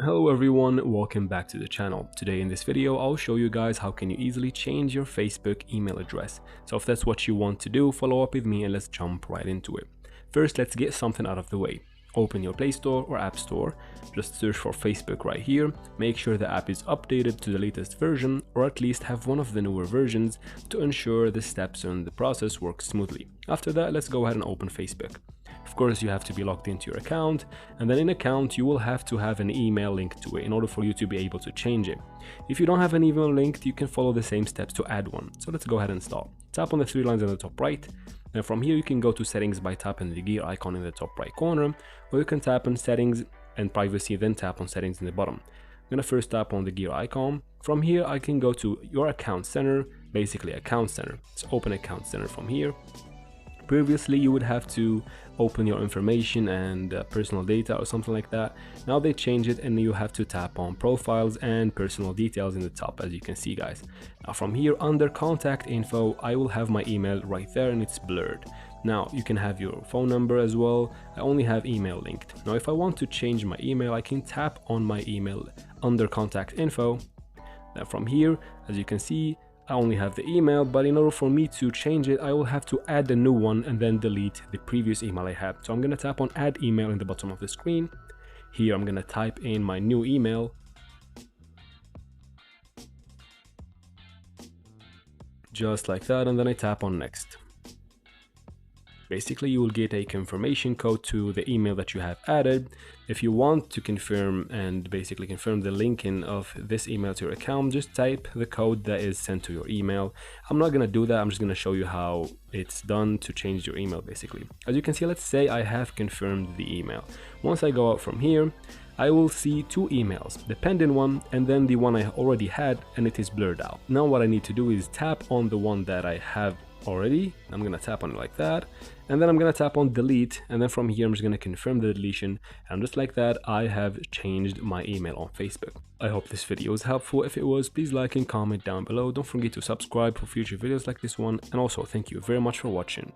Hello everyone, welcome back to the channel. Today in this video, I'll show you guys how can you easily change your Facebook email address. So if that's what you want to do, follow up with me and let's jump right into it. First, let's get something out of the way. Open your Play Store or App Store, just search for Facebook right here, make sure the app is updated to the latest version or at least have one of the newer versions to ensure the steps in the process work smoothly. After that, let's go ahead and open Facebook. Of course, you have to be logged into your account, and then in account you will have to have an email linked to it in order for you to be able to change it. If you don't have an email linked, you can follow the same steps to add one. So let's go ahead and start. Tap on the three lines on the top right, and from here you can go to settings by tapping the gear icon in the top right corner, or you can tap on settings and privacy, then tap on settings in the bottom. I'm gonna first tap on the gear icon. From here I can go to your account center, basically account center. Let's open account center from here. Previously, you would have to open your information and personal data or something like that. Now they change it and you have to tap on profiles and personal details in the top, as you can see, guys. Now from here under contact info, I will have my email right there and it's blurred. Now you can have your phone number as well. I only have email linked. Now if I want to change my email, I can tap on my email under contact info. Now from here, as you can see, I only have the email, but in order for me to change it, I will have to add a new one and then delete the previous email I had. So I'm going to tap on add email in the bottom of the screen. Here I'm going to type in my new email. Just like that, and then I tap on next. Basically, you will get a confirmation code to the email that you have added. If you want to confirm and basically confirm the linking of this email to your account, just type the code that is sent to your email. I'm not going to do that. I'm just going to show you how it's done to change your email basically. As you can see, let's say I have confirmed the email. Once I go out from here, I will see two emails, the pending one and then the one I already had, and it is blurred out. Now what I need to do is tap on the one that I have already. I'm gonna tap on it like that, and then I'm gonna tap on delete, and then from here I'm just gonna confirm the deletion, and just like that I have changed my email on Facebook. I hope this video was helpful. If it was, please like and comment down below. Don't forget to subscribe for future videos like this one, and also thank you very much for watching.